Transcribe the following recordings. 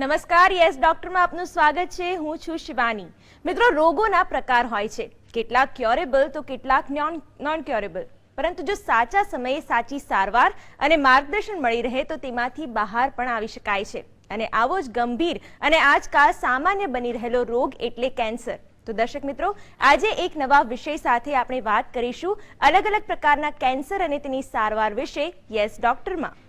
નમસ્કાર, યસ ડોક્ટરમાં આપનું સ્વાગત છે. હું છું શિવાની. મિત્રો, રોગોના પ્રકાર હોય છે, કેટલાક ક્યોરેબલ તો કેટલાક નોન ક્યોરેબલ. પરંતુ જો સાચા સમયે સાચી સારવાર અને માર્ગદર્શન મળી રહે તો તેમાંથી બહાર પણ આવી શકાય છે. અને આવો જ ગંભીર અને આજકાલ સામાન્ય બની રહેલો રોગ એટલે કેન્સર. તો દર્શક મિત્રો, આજે એક નવા વિષય સાથે આપણે વાત કરીશું અલગ અલગ પ્રકારના કેન્સર અને તેની સારવાર વિશે યસ ડોક્ટરમાં.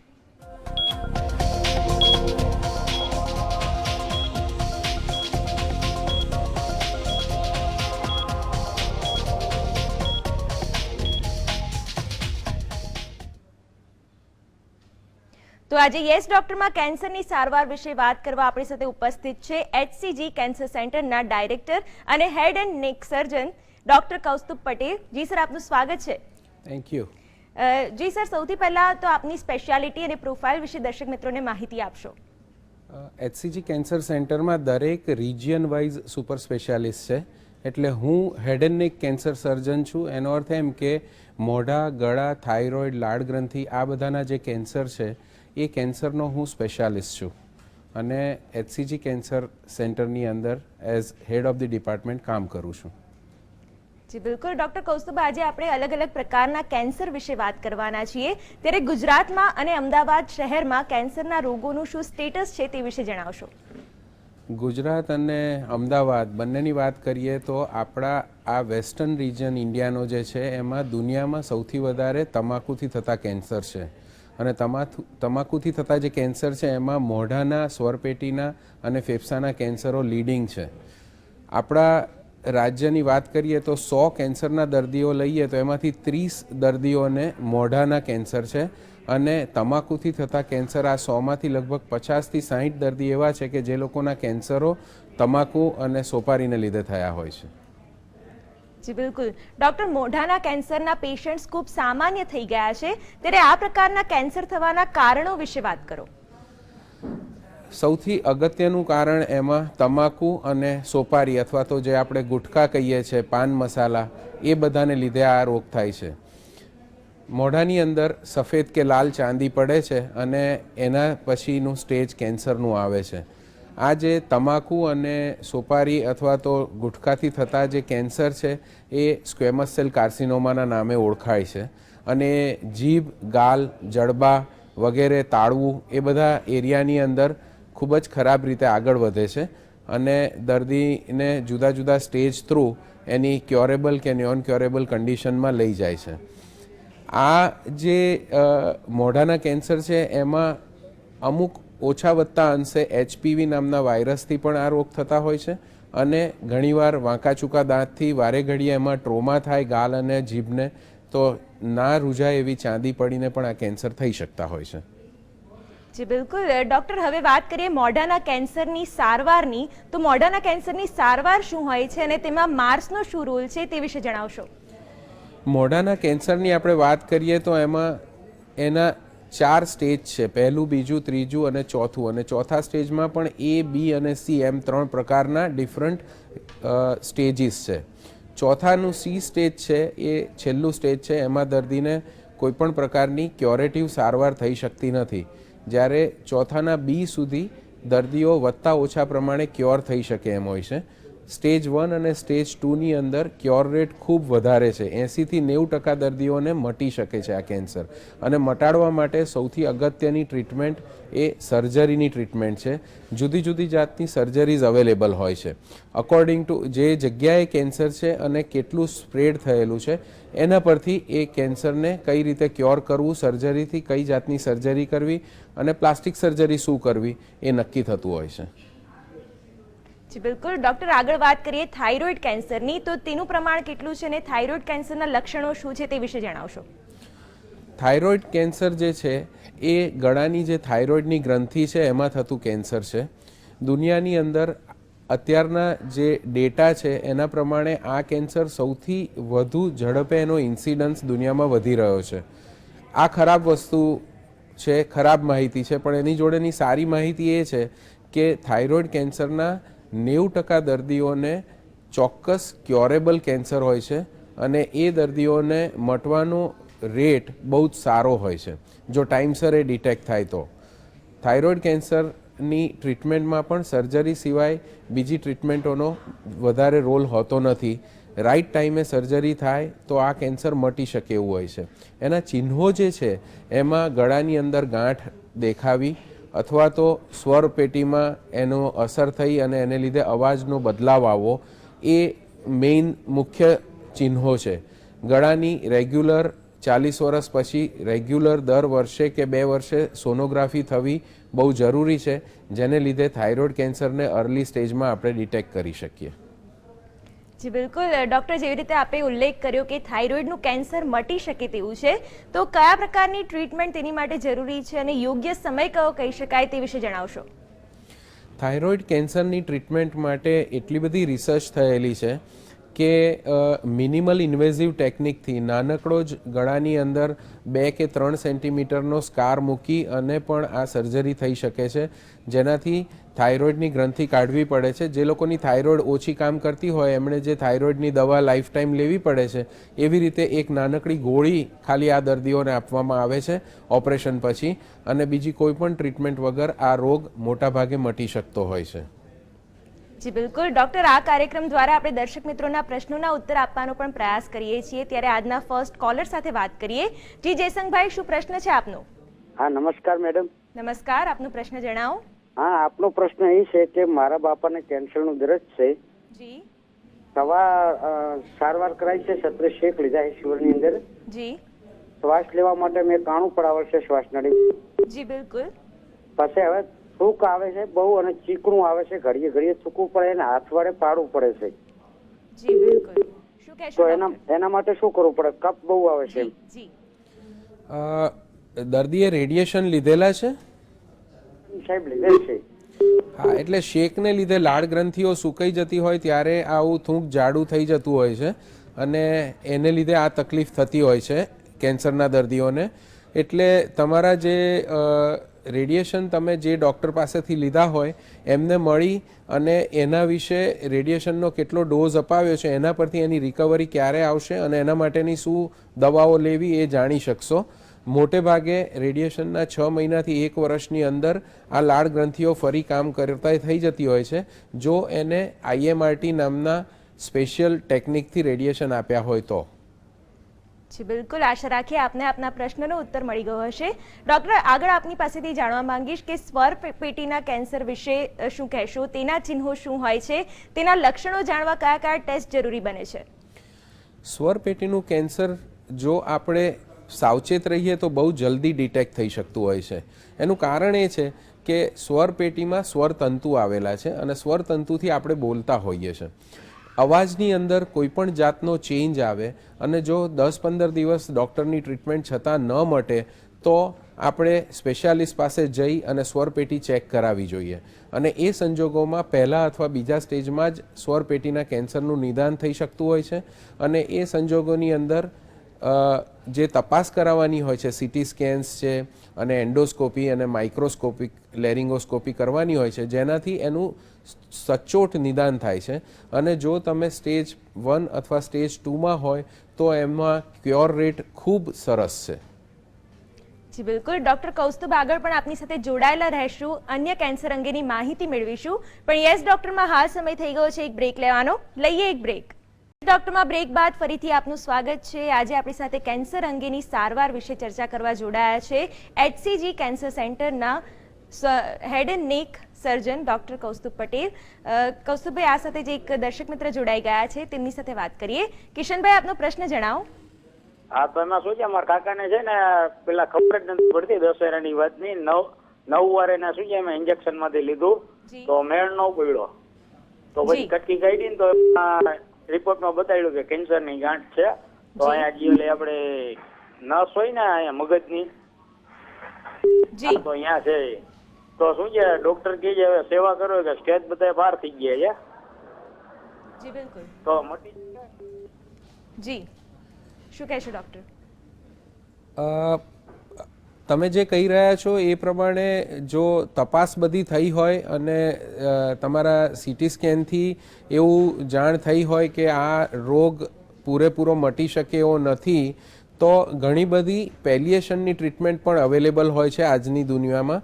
તો આજે યસ ડોક્ટરમાં કેન્સરની સારવાર વિશે વાત કરવા આપણી સાથે ઉપસ્થિત છે HCG કેન્સર સેન્ટરના ડાયરેક્ટર અને head and neck surgeon doctor Kaustubh Patel. જી સર, આપનું સ્વાગત છે. Thank you. જી સર, સૌથી પહેલા તો આપની સ્પેશિયાલિટી અને પ્રોફાઇલ વિશે દર્શક મિત્રોને માહિતી આપશો. HCG કેન્સર સેન્ટરમાં દરેક રિજિયન વાઇઝ સુપર સ્પેશિયાલિસ્ટ છે. એટલે હું હેડ એન્ડ નેક કેન્સર સર્જન છું. એનો અર્થ એમ કે મોઢા, ગળા, થાઇરોઇડ, લાળ ગ્રંથિ આ બધાના જે કેન્સર છે એ કેન્સરનો હું સ્પેશિયાલિસ્ટ છું અને HCG કેન્સર સેન્ટરની અંદર as head of the department કામ કરું છું. જી બિલકુલ ડૉક્ટર કૌસ્તુભ, આજે આપણે અલગ અલગ પ્રકારના કેન્સર વિશે વાત કરવાના છીએ. ત્યારે ગુજરાતમાં અને અમદાવાદ શહેરમાં કેન્સરના રોગોનું શું સ્ટેટસ છે તે વિશે જણાવશો. ગુજરાત અને અમદાવાદ બંનેની વાત કરીએ તો આપણા આ વેસ્ટર્ન રિજન ઇન્ડિયાનો જે છે એમાં દુનિયામાં સૌથી વધારે તમાકુથી થતા કેન્સર છે. અને તમાકુથી થતા જે કેન્સર છે એમાં મોઢાના, સ્વરપેટીના અને ફેફસાના કેન્સરો લીડિંગ છે. આપણા રાજ્યની વાત કરીએ તો 100 કેન્સરના દર્દીઓ લઈએ તો એમાંથી 30 દર્દીઓને મોઢાના કેન્સર છે અને તમાકુથી થતા કેન્સર આ 100માંથી લગભગ 50થી 60 દર્દી એવા છે કે જે લોકોના કેન્સરો તમાકુ અને સોપારીને લીધે થયા હોય છે. જી બિલકુલ ડૉક્ટર, મોઢાના કેન્સરના પેશન્ટ્સ ખૂબ સામાન્ય થઈ ગયા છે. ત્યારે આ પ્રકારના કેન્સર થવાના કારણો વિશે વાત કરો. સૌથી અગત્યનું કારણ એમાં તમાકુ અને સોપારી અથવા તો જે આપણે ગુટખા કહીએ છીએ, પાન મસાલા, એ બધાને લીધે આ રોગ થાય છે. મોઢાની અંદર સફેદ કે લાલ ચાંદી પડે છે અને એના પછીનું સ્ટેજ કેન્સરનું આવે છે. આ જે તમાકુ અને સોપારી અથવા તો ગુટખાથી થતા જે કેન્સર છે એ સ્ક્વેમસ સેલ કાર્સિનોમાના નામે ઓળખાય છે અને જીભ, ગાલ, જડબા વગેરે, તાળવું એ બધા એરિયાની અંદર ખૂબ જ ખરાબ રીતે આગળ વધે છે અને દર્દીને જુદા જુદા સ્ટેજ થ્રુ એની ક્યોરેબલ કે નોન ક્યોરેબલ કન્ડિશનમાં લઈ જાય છે. આ જે મોઢાના કેન્સર છે એમાં અમુક ઓછા વધતા અંશે HPV નામના વાયરસથી પણ આ રોગ થતા હોય છે અને ઘણીવાર વાંકા ચૂકા દાંતથી વારે ઘડીએ એમાં ટ્રોમા થાય ગાલ અને જીભને, તો ના રૂઝાય એવી ચાંદી પડીને પણ આ કેન્સર થઈ શકતા હોય છે. જી બિલકુલ ડૉક્ટર, હવે વાત કરીએ મોઢાના કેન્સરની સારવારની. તો મોઢાના કેન્સરની સારવાર શું હોય છે અને તેમાં માર્સનો શું રોલ છે તે વિશે જણાવશો. મોઢાના કેન્સરની આપણે વાત કરીએ તો એમાં એના 4 સ્ટેજ છે. પહેલું, બીજું, ત્રીજું અને ચોથું. અને ચોથા સ્ટેજમાં પણ A, B અને C એમ 3 પ્રકારના ડિફરન્ટ સ્ટેજીસ છે. ચોથાનું C સ્ટેજ છે એ છેલ્લું સ્ટેજ છે. એમાં દર્દીને કોઈપણ પ્રકારની ક્યોરેટિવ સારવાર થઈ શકતી નથી. જ્યારે ચોથાના B સુધી દર્દીઓ વત્તા ઓછા પ્રમાણે ક્યોર થઈ શકે એમ હોય છે. સ્ટેજ 1 અને સ્ટેજ 2ની અંદર ક્યોર રેટ ખૂબ વધારે છે. 80થી 90% દર્દીઓને મટી શકે છે આ કેન્સર. અને મટાડવા માટે સૌથી અગત્યની ટ્રીટમેન્ટ એ સર્જરીની ટ્રીટમેન્ટ છે. જુદી જુદી જાતની સર્જરીઝ અવેલેબલ હોય છે. અકોર્ડિંગ ટુ જે જગ્યાએ કેન્સર છે અને કેટલું સ્પ્રેડ થયેલું છે એના પરથી એ કેન્સરને કઈ રીતે ક્યોર કરવું, સર્જરીથી કઈ જાતની સર્જરી કરવી અને પ્લાસ્ટિક સર્જરી શું કરવી એ નક્કી થતું હોય છે. જી બિલકુલ ડૉક્ટર, આગળ વાત કરીએ થાઇરોઇડ કેન્સરની. તો તેનું પ્રમાણ કેટલું છે અને થાઇરોઇડ કેન્સરના લક્ષણો શું છે તે વિશે જણાવશો. થાઇરોઇડ કેન્સર જે છે એ ગળાની જે થાઇરોઇડની ગ્રંથિ છે એમાં થતું કેન્સર છે. દુનિયાની અંદર અત્યારના જે ડેટા છે એના પ્રમાણે આ કેન્સર સૌથી વધુ ઝડપે એનો ઇન્સિડન્સ દુનિયામાં વધી રહ્યો છે. આ ખરાબ વસ્તુ છે, ખરાબ માહિતી છે, પણ એની જોડેની સારી માહિતી એ છે કે થાઇરોઇડ કેન્સરના 90% દર્દીઓને ચોક્કસ ક્યોરેબલ કેન્સર હોય છે અને એ દર્દીઓને મટવાનો રેટ બહુ જ સારો હોય છે જો ટાઈમસર એ ડિટેક્ટ થાય તો. થાઇરોઇડ કેન્સર કેન્સરની ટ્રીટમેન્ટમાં પણ સર્જરી સિવાય બીજી ટ્રીટમેન્ટોનો વધારે રોલ હોતો નથી. રાઈટ ટાઈમે સર્જરી થાય તો આ કેન્સર મટી શકે એવું હોય છે. એના ચિહ્નો જે છે એમાં ગળાની અંદર ગાંઠ દેખાવી અથવા તો સ્વર પેટીમાં એનો અસર થઈ અને એને લીધે અવાજનો બદલાવ આવવો એ મેઇન મુખ્ય ચિહ્નો છે. ગળાની રેગ્યુલર 40 વર્ષ પછી રેગ્યુલર દર વર્ષે કે 2 વર્ષે સોનોગ્રાફી થવી બહુ જરૂરી છે, જેને લીધે થાઇરોઇડ કેન્સરને અર્લી સ્ટેજમાં આપણે ડિટેક્ટ કરી શકીએ. જી બિલકુલ ડૉક્ટર, જેવી રીતે આપે ઉલ્લેખ કર્યો કે થાઇરોઇડનું કેન્સર મટી શકે તેવું છે, તો કયા પ્રકારની ટ્રીટમેન્ટ તેની માટે જરૂરી છે અને યોગ્ય સમય કયો કહી શકાય તે વિશે જણાવશો. થાઇરોઇડ કેન્સરની ટ્રીટમેન્ટ માટે એટલી બધી રિસર્ચ થયેલી છે કે મિનિમલ ઇન્વેઝિવ ટેકનિકથી નાનકડો જ ગળાની અંદર 2 કે 3 સેન્ટીમીટરનો સ્કાર મૂકી અને પણ આ સર્જરી થઈ શકે છે, જેનાથી થાઇરોઇડની ગ્રંથિ કાઢવી પડે છે. જે લોકોની થાઇરોઇડ ઓછી કામ કરતી હોય એમણે જે થાઇરોઇડની દવા લાઈફ ટાઈમ લેવી પડે છે, એવી રીતે એક નાનકડી ગોળી ખાલી આ દર્દીઓને આપવામાં આવે છે ઓપરેશન પછી, અને બીજી કોઈ પણ ટ્રીટમેન્ટ વગર આ રોગ મોટાભાગે મટી શકતો હોય છે. જી બિલકુલ ડૉક્ટર, આ કાર્યક્રમ દ્વારા આપણે દર્શક મિત્રોના પ્રશ્નોના ઉત્તર આપવાનો પણ પ્રયાસ કરીએ છીએ. ત્યારે આજના ફર્સ્ટ કોલર સાથે વાત કરીએ. જી જયસંગભાઈ, શું પ્રશ્ન છે આપનો? હા નમસ્કાર મેડમ. નમસ્કાર, આપનો પ્રશ્ન જણાવો. હા, આપનો પ્રશ્ન એ છે કે મારા બાપાને કેન્સરનું દર્દ છે. જી. સારવાર કરાઈ છે, 36 શેક લીધા છે શિવરની અંદર. જી. શ્વાસ લેવા માટે મેં કાણું પડાવે છે શ્વાસ નળી. જી બિલકુલ. પછી હવે થૂક આવે છે બહુ અને ચીકણું આવે છે, ઘડીએ ઘડીએ થૂકવું પડે અને હાથ વડે પાડવું પડે છે. જી બિલકુલ. શું કહેશો તો એના માટે શું કરવું પડે? કફ બહુ આવે છે. જી. દર્દીએ રેડિયેશન લીધેલા છે? સાહેબ લીધેલ છે. હા, એટલે શેકને લીધે લાળ ગ્રંથિઓ સુકાઈ જતી હોય ત્યારે આવું થૂંક જાડું થઈ જતું હોય છે અને એને લીધે આ તકલીફ થતી હોય છે કેન્સરના દર્દીઓને. એટલે તમારા જે રેડિયેશન તમે જે ડૉક્ટર પાસેથી લીધા હોય એમને મળી અને એના વિશે રેડિયેશનનો કેટલો ડોઝ અપાવ્યો છે એના પરથી એની રિકવરી ક્યારે આવશે અને એના માટેની શું દવાઓ લેવી એ જાણી શકશો. મોટે ભાગે રેડિયેશનના 6 મહિનાથી 1 વર્ષની અંદર આ લાળ ગ્રંથિઓ ફરી કામ કરતા થઈ જતી હોય છે, જો એને IMRT નામના સ્પેશિયલ ટેકનિકથી રેડિયેશન આપ્યા હોય તો. જી બિલકુલ, આશા રાખીએ આપને આપના પ્રશ્નનો ઉત્તર મળી ગયો હશે. ડૉક્ટર, આગળ આપની પાસેથી જાણવા માંગીશ કે સ્વર પેટીના કેન્સર વિશે શું કહેશો? તેના ચિહ્નો શું હોય છે? તેના લક્ષણો જાણવા કયા કયા ટેસ્ટ જરૂરી બને છે? સ્વર પેટીનું કેન્સર જો આપણે સાવચેત રહીએ તો બહુ જલ્દી ડિટેક્ટ થઈ શકતું હોય છે. એનું કારણ એ છે કે સ્વર પેટીમાં સ્વરતંતુ આવેલા છે અને સ્વરતંતુથી આપણે બોલતા હોઈએ છીએ. અવાજની અંદર કોઈ પણ જાતનો ચેન્જ આવે અને જો 10-15 દિવસ ડૉક્ટરની ટ્રીટમેન્ટ છતાં ન મટે તો આપણે સ્પેશિયાલિસ્ટ પાસે જઈ અને સ્વરપેટી ચેક કરાવવી જોઈએ. અને એ સંજોગોમાં પહેલા અથવા બીજા સ્ટેજમાં જ સ્વરપેટીના કેન્સરનું નિદાન થઈ શકતું હોય છે. અને એ સંજોગોની અંદર જે તપાસ કરાવવાની હોય છે, CT સ્કેન્સ છે અને એન્ડોસ્કોપી અને માઇક્રોસ્કોપિક લેરિંગોસ્કોપી કરવાની હોય છે, જેનાથી એનું સચોટ નિદાન થાય છે. અને જો તમે સ્ટેજ 1 અથવા સ્ટેજ 2માં હોય તો એમાં ક્યોર રેટ ખૂબ સરસ છે. જી બિલકુલ ડૉક્ટર કૌસ્તુભ, આગળ પણ આપની સાથે જોડાયેલા રહેશું, અન્ય કેન્સર અંગેની માહિતી મેળવીશું. પણ યસ ડૉક્ટરમાં હાલ સમય થઈ ગયો છે એક બ્રેક લેવાનો. લઈએ એક બ્રેક. ડૉક્ટરમાં બ્રેક બાદ ફરીથી આપનું સ્વાગત છે. આજે આપણી સાથે કેન્સર અંગેની સારવાર વિશે ચર્ચા કરવા જોડાયા છે HCG કેન્સર સેન્ટરના હેડ and neck surgeon doctor કૌસ્તુભ Patel. કૌસ્તુભભાઈ, આ સાથે જે એક દર્શક મિત્ર જોડાઈ ગયા છે તેમની સાથે વાત કરીએ. કિશનભાઈ, આપનો પ્રશ્ન જણાવો. હા, તો એમાં શું છે, અમારા કાકાને છે ને પેલા ખબર જ નથી પડતી દશેરાની વાતની. 9 વાર એને શું છે એમાં ઇન્જેક્શન માંથી લીધું તો મેળ ન પડ્યો. તો પછી કટકી કાઢી ને તો રિપોર્ટમાં બતાવ્યું કે કેન્સરની ગાંઠ છે. તો અહીંયા જે આપણે નસ હોય ને અહીંયા મગજની, તો અહીંયા છે. તો શું છે, ડોક્ટર કહે છે હવે સેવા કરો કે સ્ટેજ બધા બહાર થઈ ગયા છે. જી બિલકુલ. તો મટી જી શું કહેશો ડૉક્ટર? તમે જે કહી રહ્યા છો એ પ્રમાણે જો તપાસ બધી થઈ હોય અને તમારા CT સ્કેનથી એવું જાણ થઈ હોય કે આ રોગ પૂરેપૂરો મટી શકે એવો નથી, તો ઘણી બધી પેલિએશનની ટ્રીટમેન્ટ પણ અવેલેબલ હોય છે આજની દુનિયામાં.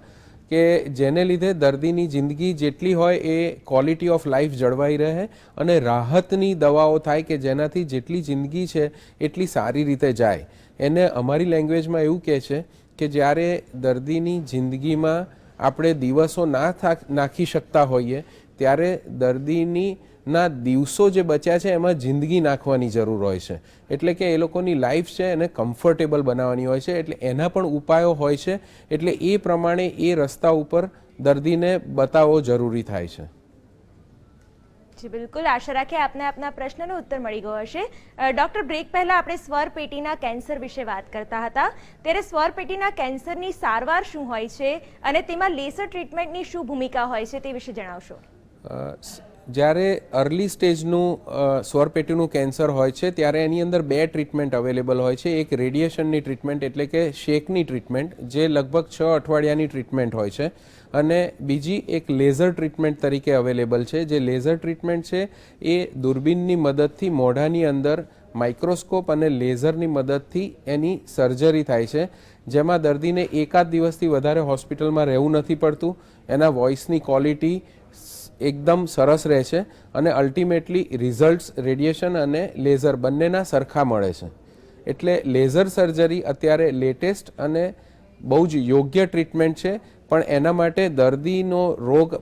કે જેને લીધે દર્દીની જિંદગી જેટલી હોય એ ક્વોલિટી ઓફ લાઈફ જળવાઈ રહે અને રાહતની દવાઓ થાય કે જેનાથી જેટલી જિંદગી છે એટલી સારી રીતે જાય. એને અમારી લેંગ્વેજમાં એવું કહે છે કે જ્યારે દર્દીની જિંદગીમાં આપણે દિવસો નાખી શકતા હોઈએ ત્યારે દર્દીના દિવસો જે બચ્યા છે એમાં જિંદગી નાખવાની જરૂર હોય છે. એટલે કે એ લોકોની લાઈફ છે એને કમ્ફર્ટેબલ બનાવવાની હોય છે. એટલે એના પણ ઉપાયો હોય છે. એટલે એ પ્રમાણે એ રસ્તા ઉપર દર્દીને બતાવવો જરૂરી થાય છે. જી બિલકુલ, આશા રાખીએ આપને આપના પ્રશ્નનો ઉત્તર મળી ગયો હશે. ડૉક્ટર, બ્રેક પહેલા આપણે સ્વરપેટીના કેન્સર વિશે વાત કરતા હતા, ત્યારે સ્વરપેટીના કેન્સરની સારવાર શું હોય છે અને તેમાં લેસર ટ્રીટમેન્ટની શું ભૂમિકા હોય છે તે વિશે જણાવશો. જ્યારે અર્લી સ્ટેજનું સ્વરપેટીનું કેન્સર હોય છે ત્યારે એની અંદર 2 ટ્રીટમેન્ટ અવેલેબલ હોય છે. એક રેડિયેશનની ટ્રીટમેન્ટ એટલે કે શેકની ટ્રીટમેન્ટ જે લગભગ 6 અઠવાડિયાની ટ્રીટમેન્ટ હોય છે અને બીજી એક લેઝર ટ્રીટમેન્ટ તરીકે અવેલેબલ છે. જે લેઝર ટ્રીટમેન્ટ છે એ દૂરબીનની મદદથી મોઢાની અંદર માઇક્રોસ્કોપ અને લેઝરની મદદથી એની સર્જરી થાય છે, જેમાં દર્દીને એકાદ દિવસથી વધારે હોસ્પિટલમાં રહેવું નથી પડતું. એના વોઇસની ક્વોલિટી એકદમ સરસ રહે છે અને અલ્ટિમેટલી રિઝલ્ટ્સ રેડિયેશન અને લેઝર બંનેના સરખા મળે છે. એટલે લેઝર સર્જરી અત્યારે લેટેસ્ટ અને બહુ જ યોગ્ય ટ્રીટમેન્ટ છે. પણ એના માટે દર્દીનો રોગ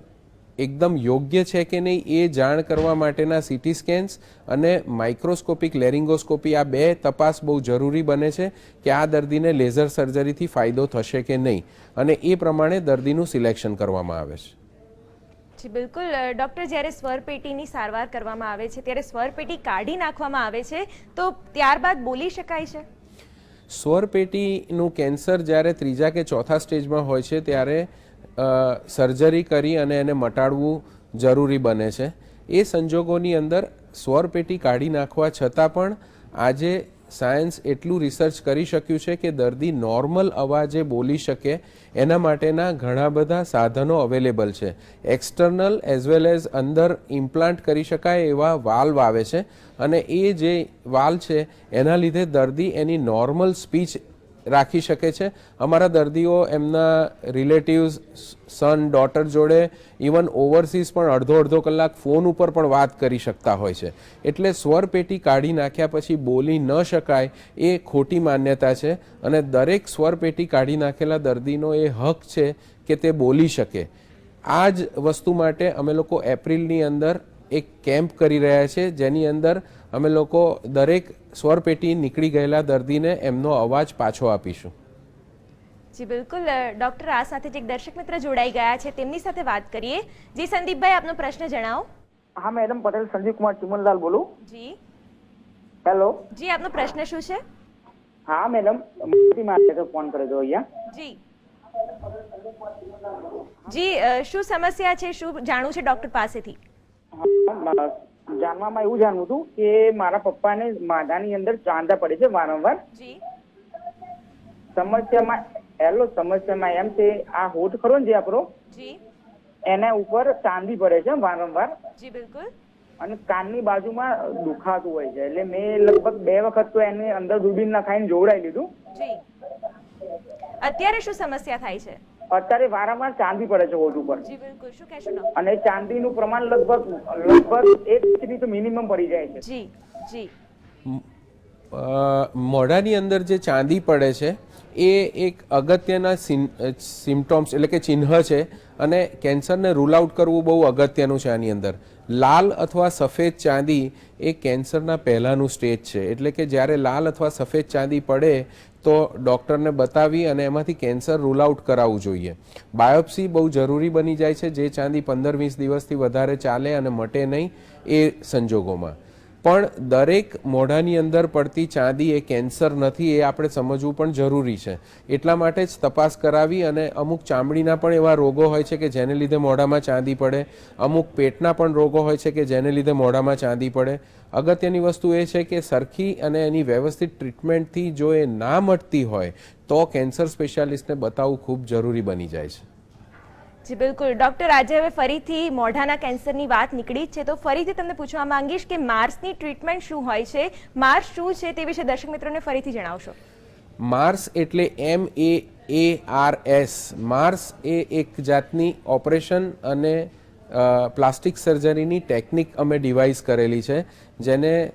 એકદમ યોગ્ય છે કે નહીં એ જાણ કરવા માટેના સીટી સ્કેન્સ અને માઇક્રોસ્કોપિક લેરિંગોસ્કોપી આ 2 તપાસ બહુ જરૂરી બને છે કે આ દર્દીને લેઝર સર્જરીથી ફાયદો થશે કે નહીં અને એ પ્રમાણે દર્દીનું સિલેક્શન કરવામાં આવે છે. જી બિલકુલ ડૉક્ટર, જ્યારે સ્વરપેટીની સારવાર કરવામાં આવે છે ત્યારે સ્વરપેટી કાઢી નાખવામાં આવે છે તો ત્યારબાદ બોલી શકાય છે? સ્વરપેટીનું કેન્સર જ્યારે 3જા કે 4થા સ્ટેજમાં હોય છે ત્યારે સર્જરી કરી અને એને મટાડવું જરૂરી બને છે. એ સંજોગોની અંદર સ્વરપેટી કાઢી નાખવા છતાં પણ આજે સાયન્સ એટલું રિસર્ચ કરી શક્યું છે કે દર્દી નોર્મલ અવાજે બોલી શકે એના માટેના ઘણા બધા સાધનો અવેલેબલ છે. એક્સટર્નલ એઝ વેલ એઝ અંદર ઇમ્પ્લાન્ટ કરી શકાય એવા વાલ્વ આવે છે અને એ જે વાલ્વ છે એના લીધે દર્દી એની નોર્મલ સ્પીચ રાખી શકે છે. અમારા દર્દીઓ એમના રિલેટિવ્સ, સન, ડોટર જોડે ઇવન ઓવરસીઝ પણ અડધો કલાક ફોન ઉપર પણ વાત કરી શકતા હોય છે. એટલે સ્વરપેટી કાઢી નાખ્યા પછી બોલી ન શકાય એ ખોટી માન્યતા છે અને દરેક સ્વરપેટી કાઢી નાખેલા દર્દીનો એ હક છે કે તે બોલી શકે. આ જ વસ્તુ માટે અમે લોકો એપ્રિલની અંદર એક કેમ્પ કરી રહ્યા છે જેની અંદર અમે લોકો દરેક સ્વરપેટી નીકળી ગયેલા દર્દીને એમનો અવાજ પાછો આપીશું. જી બિલકુલ ડૉક્ટર, આ સાથે જ એક દર્શક મિત્ર જોડાઈ ગયા છે, તેમની સાથે વાત કરીએ. જી સંદીપભાઈ, આપનો પ્રશ્ન જણાવો. હા મેડમ, પટેલ સંજીવ કુમાર ચિમનલાલ બોલું. જી હેલો. જી, આપનો પ્રશ્ન શું છે? હા મેડમ, માહિતી માટે ફોન કર્યો અહીંયા. જી જી, શું સમસ્યા છે, શું જાણવું છે ડૉક્ટર પાસેથી? જાણવામાં એવું જાણવું હતું કે મારા પપ્પાને માથાની અંદર ચાંદા પડે છે વારંવાર. જી. સમસ્યામાં એમ છે આ હોઠ ખરો ને જે આપણો, જી, એના ઉપર ચાંદી પડે છે વારંવાર. જી બિલકુલ. અને કાનની બાજુમાં દુખાતું હોય છે. એટલે મેં લગભગ 2 વખત તો એને અંદર દૂરબીન નાખાઈને જોવડાવી લીધું. જી. અત્યારે શું સમસ્યા થાય છે? અત્યારે વારંવાર ચાંદી પડે છે હોઠ ઉપર. જી બિલકુલ, શું કહેશો ડૉક્ટર? અને ચાંદીનું પ્રમાણ લગભગ 1 તો મિનિમમ પડી જાય છે. જી જી. મોઢાની અંદર જે ચાંદી પડે છે એ એક અગત્યના સિમ્ટોમ્સ એટલે કે ચિહ્ન છે અને કેન્સરને રૂલ આઉટ કરવું બહુ અગત્યનું છે. આની અંદર લાલ અથવા સફેદ ચાંદી એ કેન્સરના પહેલાંનું સ્ટેજ છે. એટલે કે જ્યારે લાલ અથવા સફેદ ચાંદી પડે તો ડૉક્ટરને બતાવી અને એમાંથી કેન્સર રૂલ આઉટ કરાવવું જોઈએ. બાયોપ્સી બહુ જરૂરી બની જાય છે જે ચાંદી 15-20 દિવસથી વધારે ચાલે અને મટે નહીં એ સંજોગોમાં. પણ દરેક મોઢાની અંદર પડતી ચાંદી એ કેન્સર નથી એ આપણે સમજવું પણ જરૂરી છે. એટલા માટે જ તપાસ કરાવી અને અમુક ચામડીના પણ એવા રોગો હોય છે કે જેને લીધે મોઢામાં ચાંદી પડે, અમુક પેટના પણ રોગો હોય છે કે જેને લીધે મોઢામાં ચાંદી પડે. અગત્યની વસ્તુ એ છે કે સરખી અને એની વ્યવસ્થિત ટ્રીટમેન્ટથી જો એ ના મટતી હોય તો કેન્સર સ્પેશિયાલિસ્ટને બતાવવું ખૂબ જરૂરી બની જાય છે. જી બિલકુલ ડૉક્ટર, આજે હવે ફરીથી મોઢાના કેન્સરની વાત નીકળી છે તો ફરીથી તમને પૂછવા માંગીશ કે માર્સની ટ્રીટમેન્ટ શું હોય છે, માર્સ શું છે તે વિશે દર્શક મિત્રોને ફરીથી જણાવશો. માર્સ એટલે MARS ARS. માર્સ એ એક જાતની ઓપરેશન અને પ્લાસ્ટિક સર્જરીની ટેકનિક અમે ડિવાઇસ કરેલી છે, જેને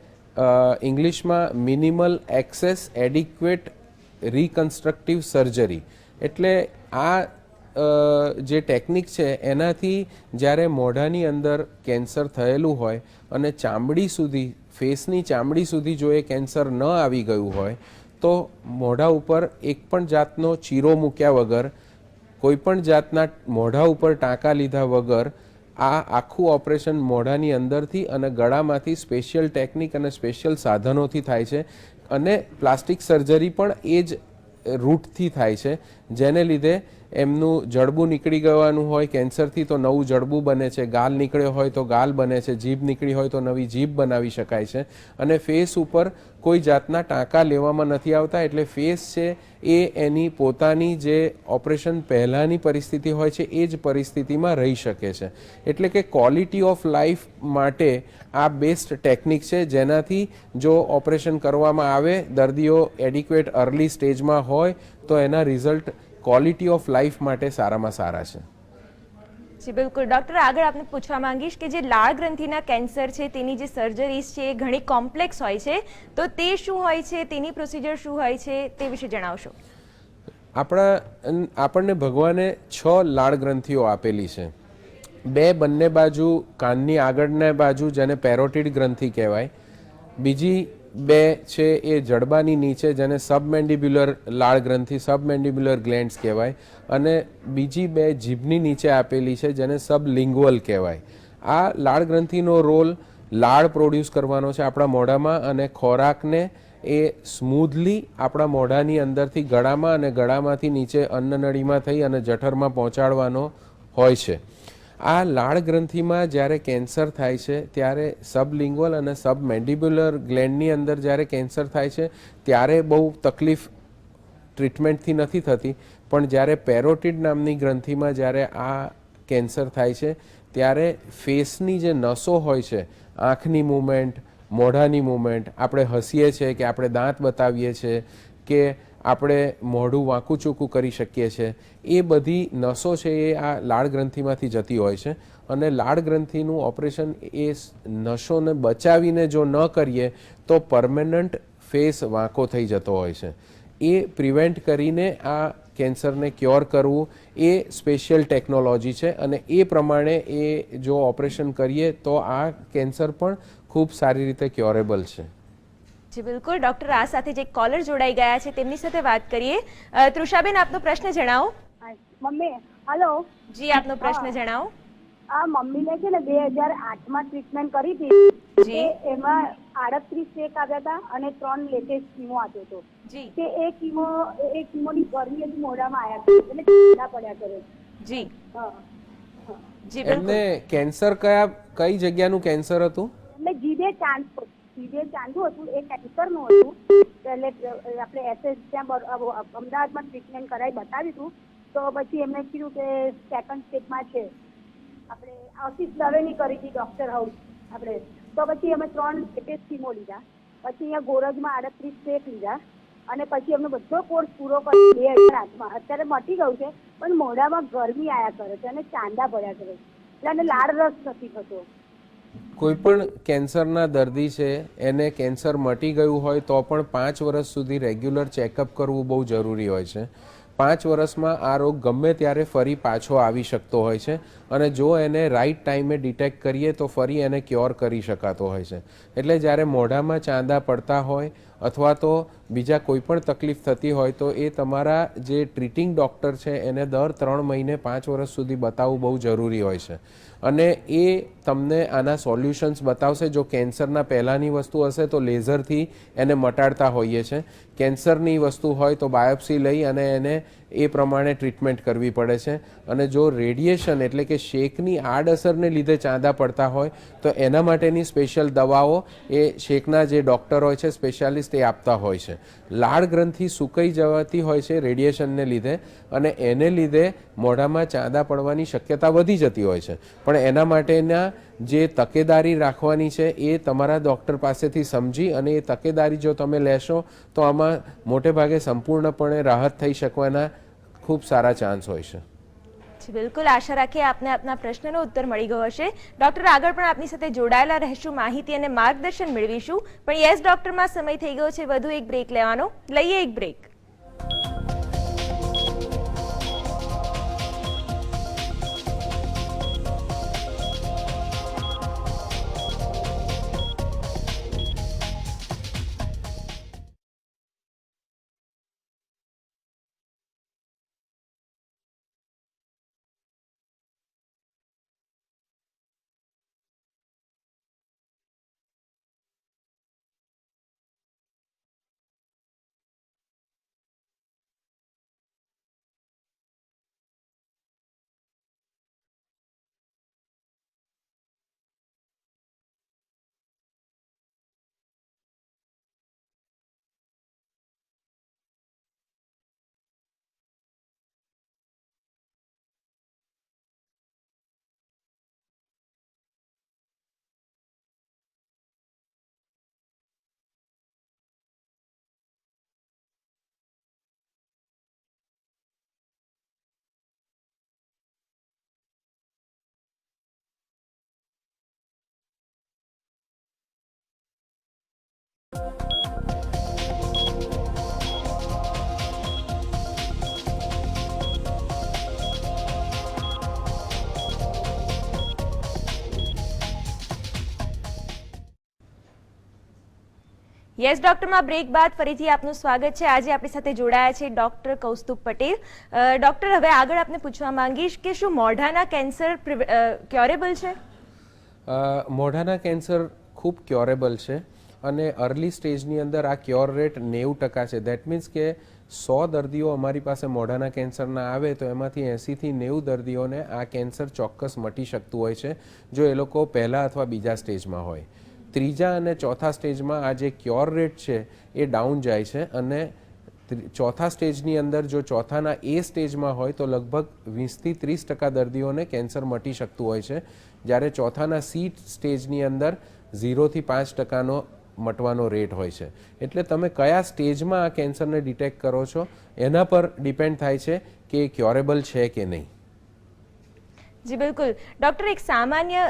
ઇંગ્લિશમાં મિનિમલ એક્સેસ એડિક્વેટ રિકન્સ્ટ્રક્ટિવ સર્જરી. એટલે આ જે ટેકનિક છે એનાથી જ્યારે મોઢાની અંદર કેન્સર થયેલું હોય અને ચામડી સુધી, ફેસની ચામડી સુધી જો એ કેન્સર ન આવી ગયું હોય તો મોઢા ઉપર એક પણ જાતનો ચીરો મૂક્યા વગર, કોઈ પણ જાતના મોઢા ઉપર ટાંકા લીધા વગર આ આખું ઓપરેશન મોઢાની અંદરથી અને ગળામાંથી સ્પેશિયલ ટેકનિક અને સ્પેશિયલ સાધનોથી થાય છે. અને પ્લાસ્ટિક સર્જરી પણ એ જ રૂટથી થાય છે, જેને લીધે એમનું જડબું નીકળી ગવાનું હોય કેન્સરથી તો નવું જડબું બને છે, ગાલ નીકળ્યો હોય તો ગાલ બને છે, જીભ નીકળી હોય તો નવી જીભ બનાવી શકાય છે. અને ફેસ ઉપર કોઈ જાતના ટાંકા લેવામાં નથી આવતા, એટલે ફેસ છે એ એની પોતાની જે ઓપરેશન પહેલાંની પરિસ્થિતિ હોય છે એ જ પરિસ્થિતિમાં રહી શકે છે. એટલે કે ક્વોલિટી ઓફ લાઈફ માટે આ બેસ્ટ ટેકનિક છે, જેનાથી જો ઓપરેશન કરવામાં આવે, દર્દીઓ એડિક્વેટ અર્લી સ્ટેજમાં હોય તો એના રિઝલ્ટ ક્વોલિટી ઓફ લાઈફ માટે સારામાં સારા છે. જી બિલકુલ. ડૉક્ટર, આગળ આપને પૂછવા માંગીશ કે જે લાળ ગ્રંથિના કેન્સર છે તેની જે સર્જરીઝ છે એ ઘણી કોમ્પ્લેક્સ હોય છે, તો તે શું હોય છે, તેની પ્રોસિજર શું હોય છે તે વિશે જણાવશો. આપણને ભગવાને 6 લાળ ગ્રંથિઓ આપેલી છે. 2 બંને બાજુ કાનની આગળની બાજુ, જેને પેરોટિડ ગ્રંથિ કહેવાય. બીજી 2 છે એ જડબાની નીચે, જેને સબમેન્ડિબ્યુલર લાળ ગ્રંથિ, સબમેન્ડિબ્યુલર ગ્લેન્ડ્સ કહેવાય. અને બીજી 2 જીભની નીચે આપેલી છે, જેને સબલિંગ્વલ કહેવાય. આ લાળ ગ્રંથિનો રોલ લાળ પ્રોડ્યુસ કરવાનો છે આપણા મોઢામાં, અને ખોરાકને એ સ્મૂધલી આપણા મોઢાની અંદરથી ગળામાં અને ગળામાંથી નીચે અન્નનળીમાં થઈ અને જઠરમાં પહોંચાડવાનો હોય છે. આ લાળ ગ્રંથિમાં જ્યારે કેન્સર થાય છે ત્યારે સબલિંગ્વલ અને સબમેન્ડિબ્યુલર ગ્લેન્ડની અંદર જ્યારે કેન્સર થાય છે ત્યારે બહુ તકલીફ ટ્રીટમેન્ટથી નથી થતી, પણ જ્યારે પેરોટિડ નામની ગ્રંથિમાં જ્યારે આ કેન્સર થાય છે ત્યારે ફેસની જે નસો હોય છે, આંખની મૂવમેન્ટ, મોઢાની મૂવમેન્ટ, આપણે હસીએ છીએ કે આપણે દાંત બતાવીએ છીએ કે આપણે મોઢું વાંકું ચૂકું કરી શકીએ છીએ, એ બધી નસો છે એ આ લાળ ગ્રંથિમાંથી જતી હોય છે. અને લાળ ગ્રંથિનું ઓપરેશન એ નસોને બચાવીને જો ન કરીએ તો પરમેનન્ટ ફેસ વાંકો થઈ જતો હોય છે. એ પ્રિવેન્ટ કરીને આ કેન્સરને ક્યોર કરવું એ સ્પેશિયલ ટેકનોલોજી છે, અને એ પ્રમાણે એ જો ઓપરેશન કરીએ તો આ કેન્સર પણ ખૂબ સારી રીતે ક્યોરેબલ છે. જી બિલકુલ. ડૉક્ટર, આ સાથે જે કોલર જોડાઈ ગયા છે તેમની સાથે વાત કરીએ. તૃષાબેન, આપનો પ્રશ્ન જણાવો. Mummy, hello. જી, આપનો પ્રશ્ન જણાવો. આ મમ્મીને છે ને 2008માં ટ્રીટમેન્ટ કરી હતી. જી. એમાં 38 ચેક આવ્યા હતા અને 3 લેટેસ્ટ કીમો આપ્યો હતો. જી. તે એ કીમોની ગરમી હજી મોઢામાં આવ્યા કરે એટલે ઠંડા પડ્યા કરે. જી. હા. જી બિલકુલ. એમને કેન્સર કઈ જગ્યાનું કેન્સર હતું? એટલે જીભે ચાંદુ હતું, એ કેન્સરનું હતું. એટલે આપણે એસએસ ત્યાં અમદાવાદમાં ટ્રીટમેન્ટ કરાવી બતાવ્યું હતું, તો પછી એમને કીધું કે સેકન્ડ સ્ટેજમાં છે. આપણે આશીષ દવેની કરી હતી ડૉક્ટર હાઉસ આપણે. તો પછી અમે 3 લેટેસ્ટ કીમો લીધા, પછી અહીંયા ગોરજમાં 38 ચેક લીધા, અને પછી અમને બધો કોર્સ પૂરો કર્યો 2008માં. અત્યારે મટી ગયું છે, પણ મોઢામાં ગરમી આવ્યા કરે છે અને ચાંદા પડ્યા કરે છે, એટલે એને લાળ રસ નથી થતો. કોઈ પણ કેન્સરના દર્દી છે એને કેન્સર મટી ગયું હોય તો પણ 5 વર્ષ સુધી રેગ્યુલર ચેકઅપ કરવું બહુ જરૂરી હોય છે. 5 વર્ષમાં આ રોગ ગમે ત્યારે ફરી પાછો આવી શકતો હોય છે, અને જો એને રાઈટ ટાઈમે ડિટેક્ટ કરીએ તો ફરી એને ક્યોર કરી શકાતો હોય છે. એટલે જ્યારે મોઢામાં ચાંદા પડતા હોય અથવા તો બીજા કોઈ પણ તકલીફ થતી હોય તો એ તમારા જે ટ્રીટિંગ ડૉક્ટર છે એને દર 3 મહિને 5 વર્ષ સુધી બતાવવું બહુ જરૂરી હોય છે. અને એ તમને આના સોલ્યુશન્સ બતાવશે. જો કેન્સરના પહેલાંની વસ્તુ હશે તો લેઝરથી એને મટાડતા હોઈએ છે. કેન્સરની વસ્તુ હોય તો બાયોપ્સી લઈ અને એને એ પ્રમાણે ટ્રીટમેન્ટ કરવી પડે છે. અને જો રેડિયેશન એટલે કે શેકની આડઅસરને લીધે ચાંદા પડતા હોય તો એના માટેની સ્પેશિયલ દવાઓ એ શેકના જે ડૉક્ટર હોય છે, સ્પેશિયાલિસ્ટ, એ આપતા હોય છે. લાળ ગ્રંથિ સુકાઈ જવાતી હોય છે રેડિયેશનને લીધે, અને એને લીધે મોઢામાં ચાંદા પડવાની શક્યતા વધી જતી હોય છે. પણ એના માટેના જે તકેદારી રાખવાની છે એ તમારા ડૉક્ટર પાસેથી સમજી અને એ તકેદારી જો તમે લેશો તો આમાં મોટે ભાગે સંપૂર્ણપણે રાહત થઈ શકવાના ખૂબ સારા ચાન્સ હોય છે. બિલકુલ, આશા રાખીએ આપને આપના પ્રશ્નનો ઉત્તર મળી ગયો હશે. ડોક્ટર, આગળ પણ આપની સાથે જોડાયેલા રહેશું, માહિતી અને માર્ગદર્શન મેળવીશું. પણ યસ ડોક્ટરમાં સમય થઈ ગયો છે વધુ એક બ્રેક લેવાનો. લઈએ એક બ્રેક. યસ ડોક્ટરમાં બ્રેક બાદ ફરીથી આપનું સ્વાગત છે. આજે આપણી સાથે જોડાયા છે ડોક્ટર કૌસ્તુભ પટેલ. ડોક્ટર, હવે આગળ આપને પૂછવા માંગીશ કે શું મોઢાના કેન્સર ક્યોરેબલ છે? મોઢાના કેન્સર ખૂબ ક્યોરેબલ છે અને અર્લી સ્ટેજની અંદર આ ક્યોર રેટ 90% છે. દેટ મીન્સ કે 100 દર્દીઓ અમારી પાસે મોઢાના કેન્સરના આવે તો એમાંથી 80 થી 90 દર્દીઓને આ કેન્સર ચોક્કસ મટી શકતું હોય છે જો એ લોકો પહેલા અથવા બીજા સ્ટેજમાં હોય. ત્રીજા અને ચોથા સ્ટેજમાં આ જે ક્યોર રેટ છે એ ડાઉન જાય છે અને ચોથા સ્ટેજની અંદર જો ચોથાના એ સ્ટેજમાં હોય તો લગભગ 20 થી 30% દર્દીઓને કેન્સર મટી શકતું હોય છે, જ્યારે ચોથાના સી સ્ટેજની અંદર 0 થી 5%નો મટવાનો રેટ હોય છે. એટલે તમે કયા સ્ટેજમાં આ કેન્સરને ડિટેક્ટ કરો છો એના પર ડિપેન્ડ થાય છે કે એ ક્યોરેબલ છે કે નહીં. જી બિલકુલ. ડૉક્ટર, એક સામાન્ય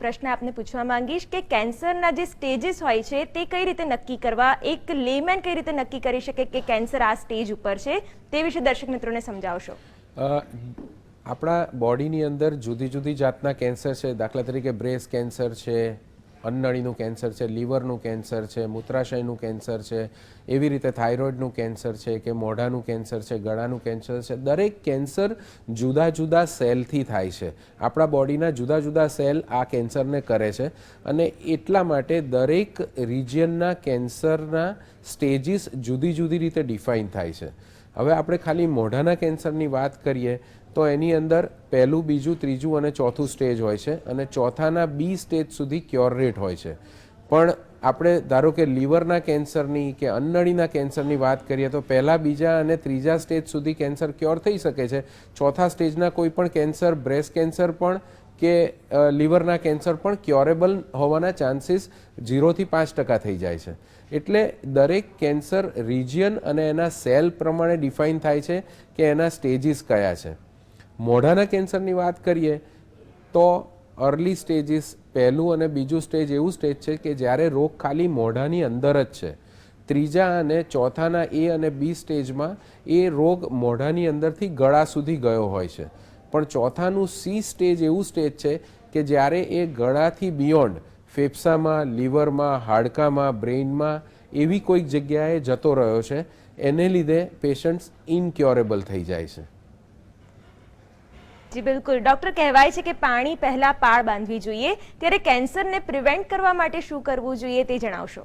પ્રશ્ન આપને પૂછવા માંગીશ કે કેન્સરના જે સ્ટેજીસ હોય છે તે કઈ રીતે નક્કી કરવા, એક લેમેન કઈ રીતે નક્કી કરી શકે કે કેન્સર આ સ્ટેજ ઉપર છે, તે વિશે દર્શક મિત્રોને સમજાવશો. આપણા બોડીની અંદર જુદી જુદી જાતના કેન્સર છે. દાખલા તરીકે બ્રેસ્ટ કેન્સર છે, અન્નનળીનું કેન્સર છે, લીવરનું કેન્સર છે, મૂત્રાશયનું કેન્સર છે, એવી રીતે થાઇરોઇડનું કેન્સર છે કે મોઢાનું કેન્સર છે, ગળાનું કેન્સર છે. દરેક કેન્સર જુદા જુદા સેલથી થાય છે. આપણા બોડીના જુદા જુદા સેલ આ કેન્સરને કરે છે અને એટલા માટે દરેક રિજિયનના કેન્સરના સ્ટેજીસ જુદી જુદી રીતે ડિફાઇન થાય છે. હવે આપણે ખાલી મોઢાના કેન્સરની વાત કરીએ તો એની અંદર પહેલું, બીજું, ત્રીજું અને ચોથું સ્ટેજ હોય છે અને ચોથાના બી સ્ટેજ સુધી ક્યોર રેટ હોય છે. પણ આપણે ધારો કે લીવરના કેન્સરની કે અન્નનળીના કેન્સરની વાત કરીએ તો પહેલા, બીજા અને ત્રીજા સ્ટેજ સુધી કેન્સર ક્યોર થઈ શકે છે. ચોથા સ્ટેજના કોઈ પણ કેન્સર, બ્રેસ્ટ કેન્સર પણ કે લીવરના કેન્સર પણ ક્યોરેબલ હોવાના ચાન્સીસ 0 થી 5% થઈ જાય છે. એટલે દરેક કેન્સર રિજિયન અને એના સેલ પ્રમાણે ડિફાઇન થાય છે કે એના સ્ટેજીસ કયા છે. મોઢાના કેન્સરની વાત કરીએ તો અર્લી સ્ટેજીસ, પહેલું અને બીજું સ્ટેજ એવું સ્ટેજ છે કે જ્યારે રોગ ખાલી મોઢાની અંદર જ છે. ત્રીજા અને ચોથાના એ અને બી સ્ટેજમાં એ રોગ મોઢાની અંદરથી ગળા સુધી ગયો હોય છે. પણ ચોથાનું સી સ્ટેજ એવું સ્ટેજ છે કે જ્યારે એ ગળાથી બિયોન્ડ ફેફસામાં, લીવરમાં, હાડકામાં, બ્રેઇનમાં એવી કોઈક જગ્યાએ જતો રહ્યો છે. એને લીધે પેશન્ટ્સ ઇનક્યોરેબલ થઈ જાય છે. જી બિલકુલ. ડૉક્ટર, કહેવાય છે કે પાણી પહેલા પાળ બાંધવી જોઈએ, ત્યારે કેન્સરને પ્રિવેન્ટ કરવા માટે શું કરવું જોઈએ તે જણાવશો.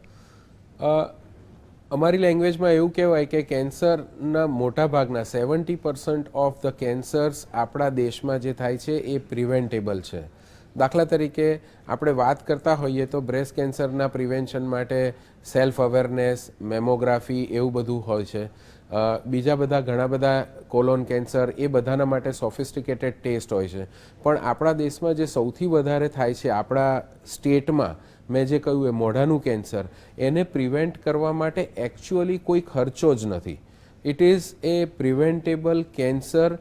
અમારી લેંગ્વેજમાં એવું કહેવાય કે કેન્સરના મોટા ભાગના 70% ઓફ ધ કેન્સર્સ આપણા દેશમાં જે થાય છે એ પ્રિવેન્ટેબલ છે. દાખલા તરીકે આપણે વાત કરતા હોઈએ તો બ્રેસ્ટ કેન્સરના પ્રિવેન્શન માટે સેલ્ફ અવેરનેસ, મેમોગ્રાફી એવું બધું હોય છે. બીજા બધા ઘણા બધા કોલોન કેન્સર એ બધાના માટે સોફિસ્ટિકેટેડ ટેસ્ટ હોય છે. પણ આપણા દેશમાં જે સૌથી વધારે થાય છે આપણા સ્ટેટમાં, મેં જે કહ્યું એ મોઢાનું કેન્સર, એને પ્રિવેન્ટ કરવા માટે એકચ્યુઅલી કોઈ ખર્ચો જ નથી. It is a preventable cancer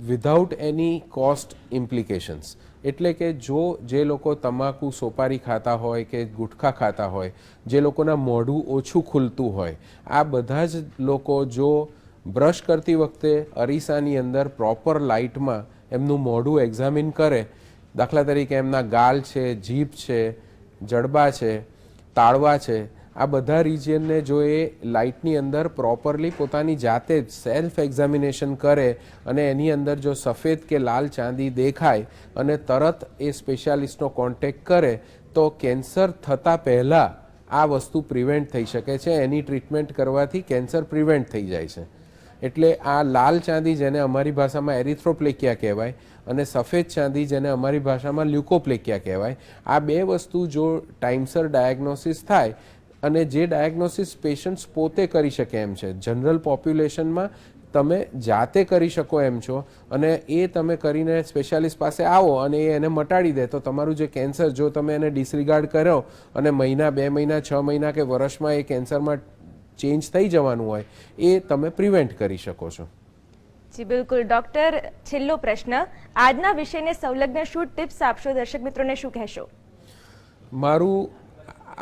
without any cost implications. એટલે કે જો જે લોકો તમાકુ સોપારી ખાતા હોય કે ગુટખા ખાતા હોય, જે લોકોના મોઢું ઓછું ખુલતું હોય, આ બધા જ લોકો જો બ્રશ કરતી વખતે અરીસાની અંદર પ્રોપર લાઇટમાં એમનું મોઢું એક્ઝામિન કરે, દાખલા તરીકે એમના ગાલ છે, જીભ છે, જડબા છે, તાળવા છે, આ બધા રિજિયનને જો એ લાઇટની અંદર પ્રોપરલી પોતાની જાતે જ સેલ્ફ એક્ઝામિનેશન કરે અને એની અંદર જો સફેદ કે લાલ ચાંદી દેખાય અને તરત એ સ્પેશિયાલિસ્ટનો કોન્ટેક્ટ કરે તો કેન્સર થતાં પહેલાં આ વસ્તુ પ્રિવેન્ટ થઈ શકે છે. એની ટ્રીટમેન્ટ કરવાથી કેન્સર પ્રિવેન્ટ થઈ જાય છે. એટલે આ લાલ ચાંદી જેને અમારી ભાષામાં એરિથ્રોપ્લેકિયા કહેવાય અને સફેદ ચાંદી જેને અમારી ભાષામાં લ્યુકોપ્લેકિયા કહેવાય, આ બે વસ્તુ જો ટાઈમસર ડાયગ્નોસિસ થાય અને જે ડાયગ્નોસિસ પેશન્ટ્સ પોતે કરી શકે એમ છે, જનરલ પોપ્યુલેશનમાં તમે જાતે કરી શકો એમ છો અને એ તમે કરીને સ્પેશિયાલિસ્ટ પાસે આવો અને એ એને મટાડી દે તો તમારું જે કેન્સર, જો તમે એને ડિસરિગાર્ડ કરો અને મહિના, 2 મહિના, 6 મહિના કે વર્ષમાં એ કેન્સરમાં ચેન્જ થઈ જવાનું હોય, એ તમે પ્રિવેન્ટ કરી શકો છો. જી બિલકુલ. ડૉક્ટર, છેલ્લો પ્રશ્ન, આજના વિષયને સંલગ્ન શું ટિપ્સ આપશો? દર્શક મિત્રોને શું કહેશો? મારું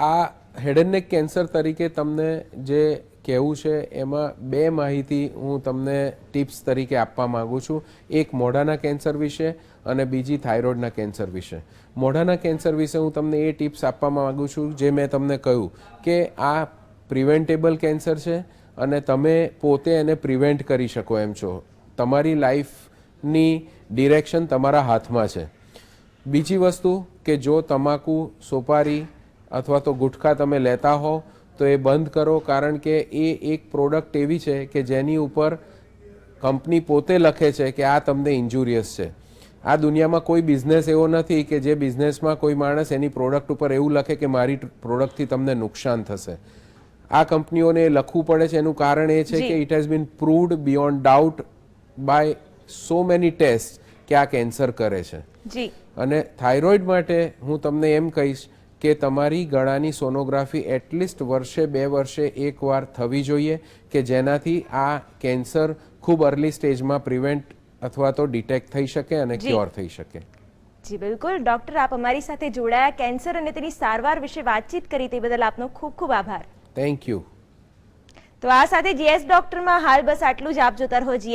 આ હેડ એન્ડ નેક કેન્સર તરીકે તમને જે કહેવું છે એમાં 2 માહિતી હું તમને ટિપ્સ તરીકે આપવા માગું છું. એક મોઢાના કેન્સર વિશે અને બીજી થાઇરોઇડના કેન્સર વિશે. મોઢાના કેન્સર વિશે હું તમને એ ટિપ્સ આપવા માગું છું જે મેં તમને કહ્યું કે આ પ્રિવેન્ટેબલ કેન્સર છે અને તમે પોતે એને પ્રિવેન્ટ કરી શકો એમ છો. તમારી લાઈફની ડિરેક્શન તમારા હાથમાં છે. બીજી વસ્તુ કે જો તમાકુ, સોપારી અથવા તો ગુટખા તમે લેતા હો તો એ બંધ કરો, કારણ કે એ એક પ્રોડક્ટ એવી છે કે જેની ઉપર કંપની પોતે લખે છે કે આ તમને ઇન્જુરિયસ છે. આ દુનિયામાં કોઈ બિઝનેસ એવો નથી કે જે બિઝનેસમાં કોઈ માણસ એની પ્રોડક્ટ ઉપર એવું લખે કે મારી પ્રોડક્ટથી તમને નુકસાન થશે. આ કંપનીઓને લખવું પડે છે. એનું કારણ એ છે કે it has been proved beyond doubt by so many test કે આ કેન્સર કરે છે. અને થાઇરોઇડ માટે હું તમને એમ કહીશ કે તમારી ગળાની સોનોગ્રાફી એટલીસ્ટ વર્ષે 2 વર્ષે એકવાર થવી જોઈએ કે જેનાથી આ કેન્સર ખૂબ અર્લી સ્ટેજમાં પ્રિવેન્ટ અથવા તો ડિટેક્ટ થઈ શકે અને ક્યોર થઈ શકે. જી બિલકુલ. ડૉક્ટર, આપ અમારી સાથે જોડાયા, કેન્સર અને તેની સારવાર વિશે વાતચીત કરી તે બદલ આપનો ખૂબ ખૂબ આભાર. Thank you. તો આ સાથે GS ડૉક્ટરમાં હાલ બસ આટલું જ. આપ જોતા રહો GS.